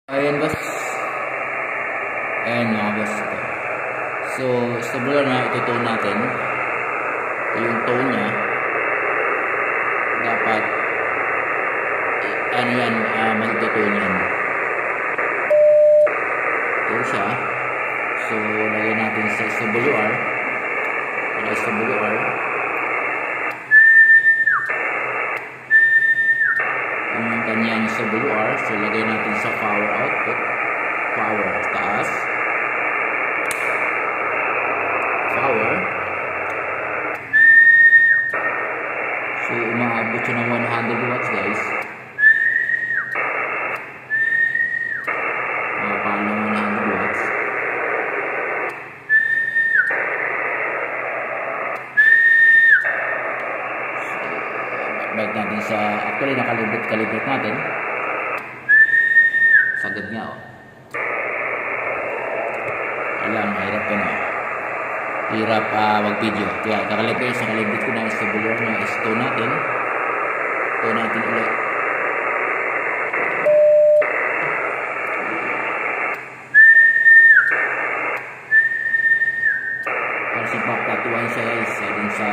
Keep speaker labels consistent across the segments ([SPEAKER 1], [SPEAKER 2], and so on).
[SPEAKER 1] Ayan boss. Ayan mga boss. So, stable na ito natin. Ito yung tone nya. Dapat ano yan, magtutone yan. Ito siya. So, lagyan natin sa SWR. SWR. Yung kanyang SWR. So, lagyan natin sa power output. Power, taas. Power. So, umaabot siya ng 100 watts guys. Paano 100 watts? Balik natin sa, actually nakalibot natin. Sagad nga oh. Alam, mahirap yun oh. Hirap mag-video. Kaya nakalibot ko na sa bulor na ito natin. Ito natin ulit. Para sa papatuan siya guys. Dun sa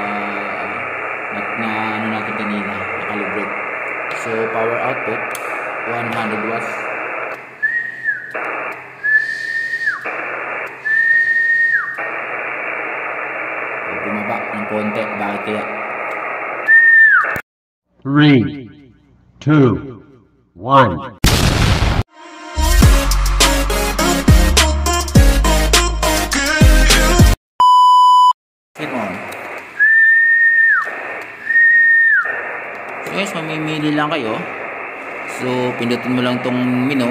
[SPEAKER 1] na ano natin kanina. Nakalibot. So power output 100 watts. Bumaba ng konti. Bakit kaya?
[SPEAKER 2] 3, 2, 1.
[SPEAKER 1] Sit on. So guys, mamimili lang kayo. So pindutin mo lang tong menu.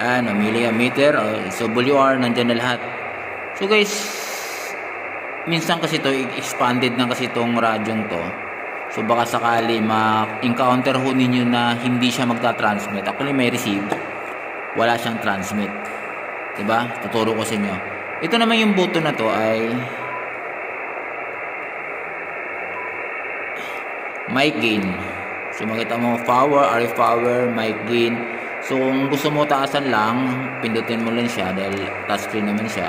[SPEAKER 1] Namili ang meter. So WR, nandyan na lahat. So guys, minsan kasi to expanded na kasi tong radyong to. So baka sakali ma-encounter ho ninyo na hindi siya magta-transmit. Actually may receive, wala siyang transmit. Diba? Tuturo ko sa inyo. Ito naman yung button na to ay mic gain. So makita mo power, RF power, mic gain. So kung gusto mo taasan lang, pindutin mo lang siya dahil touchscreen naman siya.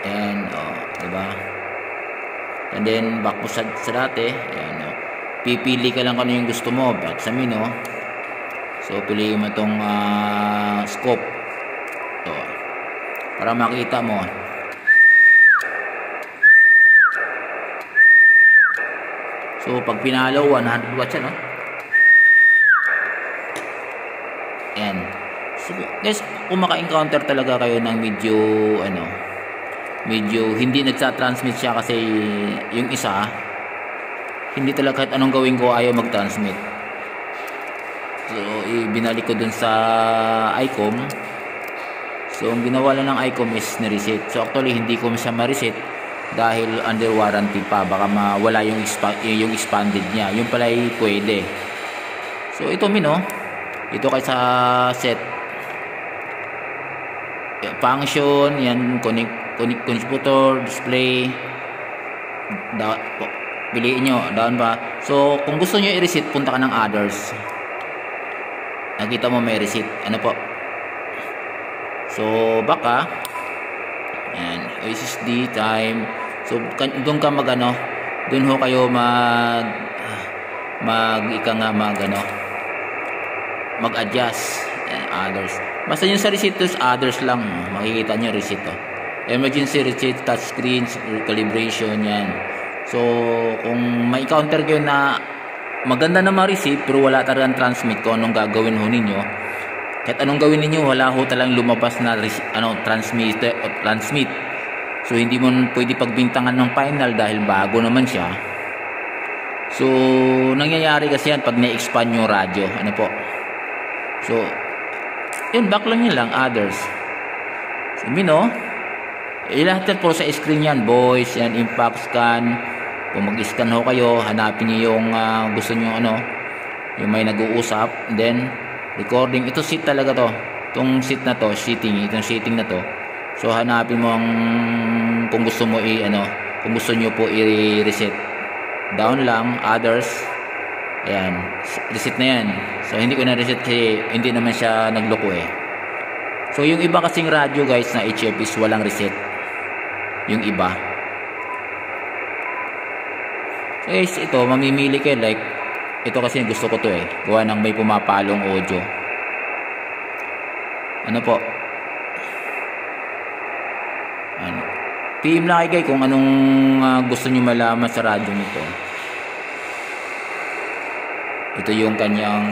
[SPEAKER 1] And diba? And then back mo sa dati. Ayan, pipili ka lang kung ano yung gusto mo. Back sa menu. So piliin mo tong scope. Ito. Para makita mo. So pag pinalo 100 watts yan, Ayan. So guys, kung maka-encounter talaga kayo ng medyo hindi nagsa-transmit siya kasi yung isa hindi talaga kahit anong gawin ko ayaw mag-transmit. So ibinalik ko dun sa ICOM. So ang ginawa lang ng ICOM is ni-reset. So actually hindi ko siya ma-reset dahil under warranty pa, baka mawala yung expanded niya. Yung pala ay pwede. So ito ito kay sa set function yan, computer display piliin nyo down ba. So kung gusto nyo i-reset, punta ka ng others. Nakita mo may reset so baka and SSD time. So doon ka doon ho kayo mag-adjust others. Basta yung sa reset others lang, makikita nyo reset emergency reset, touchscreen, calibration yan. So kung may counter kayo na maganda na ma-receive pero wala talagang transmit, kung anong gagawin ho ninyo, kahit anong gawin ninyo wala ho talagang lumabas na transmit. So hindi mo pwede pagbintangan ng final dahil bago naman siya. So nangyayari kasi yan pag na-expand yung radyo. So yun, back lang yun lang, others. So lahat yan po sa screen yan, voice yan, impact scan. Kung mag-scan ho kayo, hanapin niyo yung gusto niyo yung may nag-uusap. Then recording, ito seat talaga to. Itong seat na to, itong seating na to. So hanapin mo kung gusto mo kung gusto niyo po i-reset. Down lang, others. Ayan, reset na yan. So hindi ko na reset kasi hindi naman siya nagloko eh. So yung iba kasing radyo guys na HF is walang reset. Yung iba. So guys, ito mamimili kayo like ito kasi gusto ko to eh. Gawa ng may pumapalong audio. Ano po? Ano? PM lang kayo kung anong gusto niyo malaman sa radyo nito. Ito yung kanyang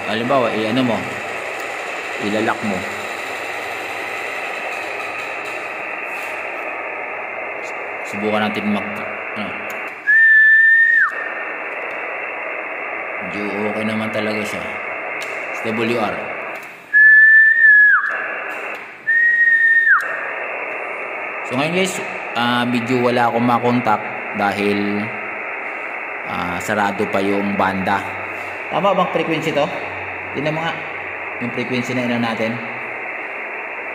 [SPEAKER 1] halimbawa, ano mo, ilalak mo. Subukan natin medyo okay naman talaga siya. WR. So ngayon guys, medyo wala akong makontak dahil sarado pa yung banda. Tama bang frequency to? Tingnan mo nga yung frequency na ino natin.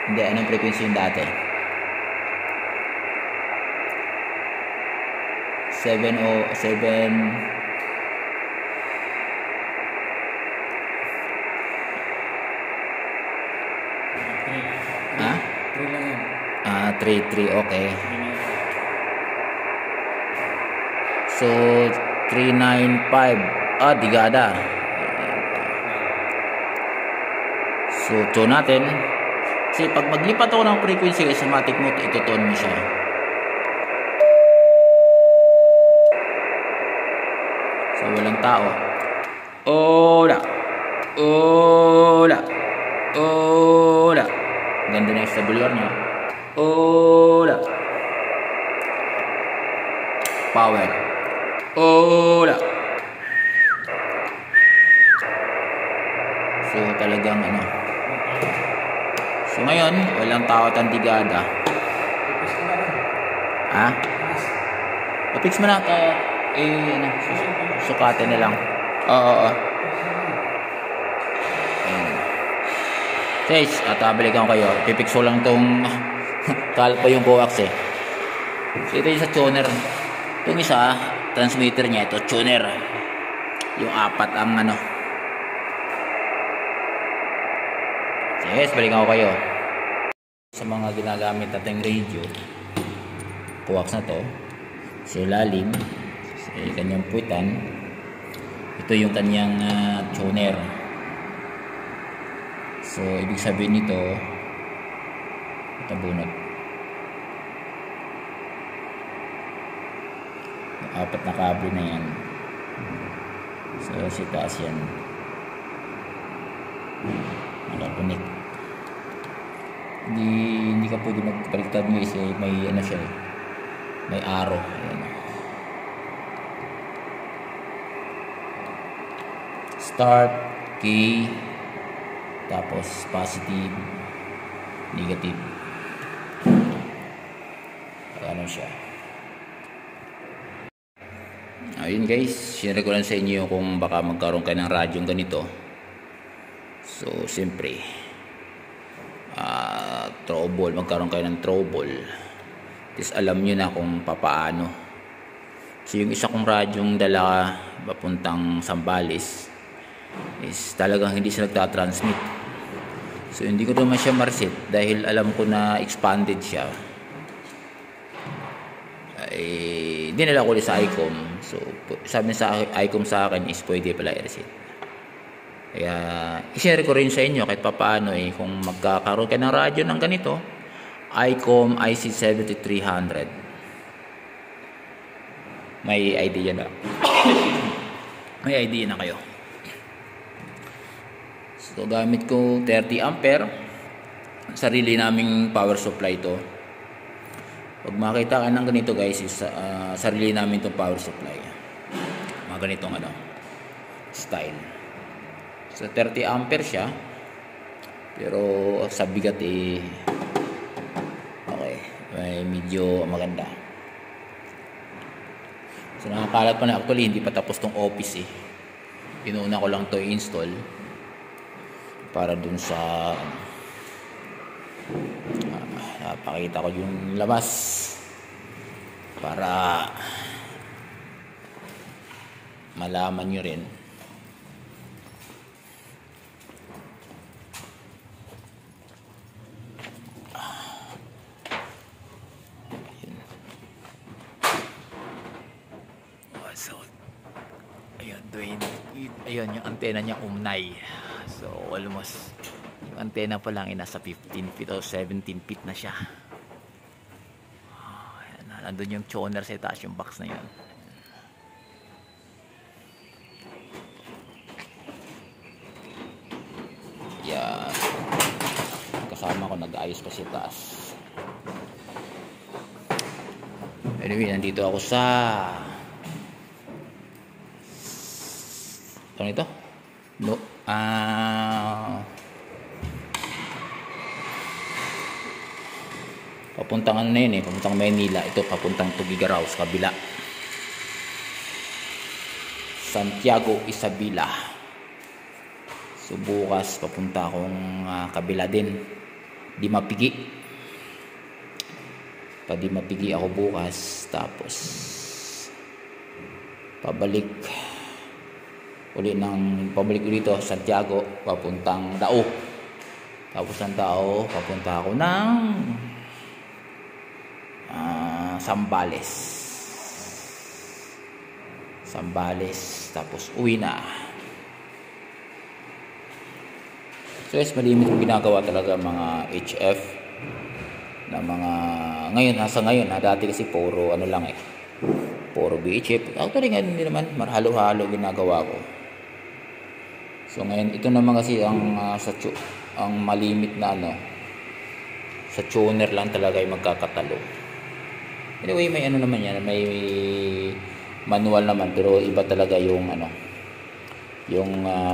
[SPEAKER 1] Hindi, anong frequency yung dati? 707. Ha?
[SPEAKER 3] 3 lang yan.
[SPEAKER 1] 33, okay. So 395. Digada. So tune natin. Kasi pag maglipat ako ng frequency sa matic mo, ito-tone mo siya. So walang tao. Ola. Ola. Ola. Ganda na yung SWR niya. Ola. Power. Ola. So talagang ano. So ngayon, walang tao at andigada. Ha? I-fix mo na ano, sukatin na lang. Oo. Guys, balikan ko kayo. Pipix ko lang tong kalpa yung coax eh. So ito yung sa tuner. Itong isa, transmitter niya ito, tuner. Yung 4 ang ano. So guys, balikan ko kayo. Sa mga ginagamit nating radio, coax na to. Sa ilalim, sa kanyang puwitan. Ito yung kanyang tuner. So, ibig sabihin nito, ito bunot. 4 na kable na yan. So, si taas yan. Nakakunik. Hindi ka pwede magpaliktad mo kasi may ano siya eh. May arrow. Ayan. Start, key, tapos positive, negative. Ano siya. Ayun guys, share ko lang sa inyo kung baka magkaroon kayo ng radyong ganito. So siyempre trouble, magkaroon kayo ng trouble. Tapos alam nyo na kung papaano. So yung isa kong radyong dala papuntang Zambales is talagang hindi siya nagtatransmit. So hindi ko naman siya ma-reset dahil alam ko na expanded siya. Dinala ko ulit sa ICOM. So sabi sa ICOM sa akin is pwede pala i-reset. Kaya i-share ko rin sa inyo kahit papaano kung magkakaroon kayo ng radyo ng ganito, ICOM IC7300. May idea na. May idea na kayo. So gamit ko 30 ampere. Sarili naming power supply to. Pag makita ka ng ganito guys, is sarili namin itong power supply. Mga ganitong style. So 30 ampere siya. Pero sa bigat okay, may medyo maganda. So nakakalat pa na, actually hindi pa tapos tong office Inuna ko lang to i-install para dun sa napakita ko yung labas para malaman nyo rin. So, ayun yung antena niya umnay. So almost yung antena pa lang nasa 15 feet o 17 feet na siya. Ayan, nandun yung tuner sa itaas, yung box na yun. Yan, kasama ko nag-ayos pa sa itaas. Anyway, nandito ako sa ano ito? No. Papuntang ano na yun papuntang Maynila. Ito papuntang Tugigaraw sa kabila. Santiago, Isabela. So bukas papunta akong kabila din. Di mapigi ako bukas. Tapos pabalik dito Santiago papuntang Dao. Tapos ng Dao papunta ako ng Sambales, tapos uwi na. So yes, malimit yung ginagawa talaga mga HF na mga ngayon, dati kasi puro ano lang puro BHF. Actually ngayon hindi naman, marhalo-halo ginagawa ko. So ngayon ito naman kasi ang malimit na sa tuner lang talaga yung magkakatalo. Anyway, may ano naman yan, may manual naman, pero iba talaga yung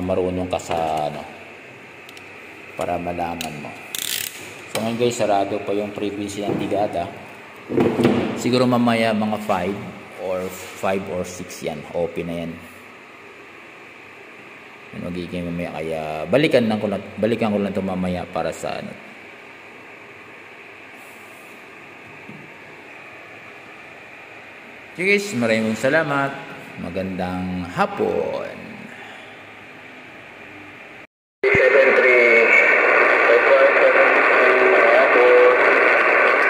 [SPEAKER 1] marunong ka sa para malaman mo. So ngayon guys, sarado pa yung frequency ng Tigada. Siguro mamaya mga 5 or 6 yan, open na yan. Magiging mamaya, kaya balikan ko lang ito mamaya para sa Guys, maraming salamat. Magandang hapon.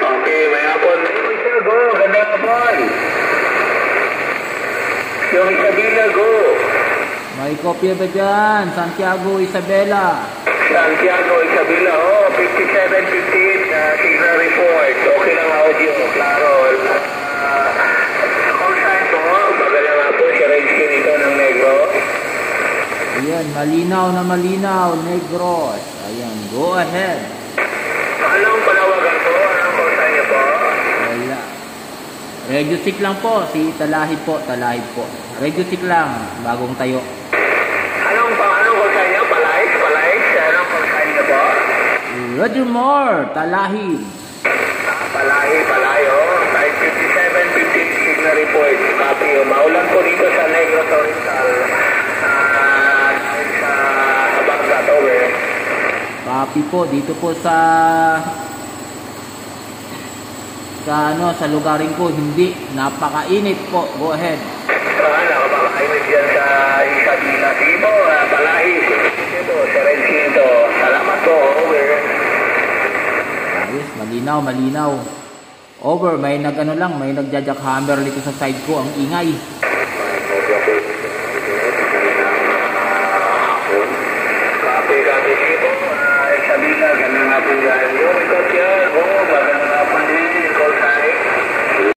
[SPEAKER 3] Okay, may hapon. Go, gandang hapon. Yung Isabela, go.
[SPEAKER 1] May kopya ba dyan? Santiago, Isabela.
[SPEAKER 3] Santiago, Isabela, 5758, signal report. Okay lang audio, klaro.
[SPEAKER 1] Ayan, malinaw na malinaw, Negros. Ayan, go ahead.
[SPEAKER 3] Anong palawagan po? Anong konsa niyo po?
[SPEAKER 1] Wala. Radio Stick lang po, si Talahib po. Radio Stick lang, bagong tayo.
[SPEAKER 3] Anong konsa niyo? Palais? Anong konsa niyo po?
[SPEAKER 1] Radio More, Talahib.
[SPEAKER 3] Palayo. Type 5715 signal report. Copy. Maulan po dito sa Negros Oriental.
[SPEAKER 1] Copy po dito po sa lugarin ko, hindi napakainit po. Go ahead.
[SPEAKER 3] Nakapakainit yan sa Isabela. Sibo, Palahi. Sibo, Serencito. Salamat po. Over.
[SPEAKER 1] Ayos, malinaw. Over, may nagjajackhammer dito sa side ko, ang ingay.
[SPEAKER 3] Copy, Sibo.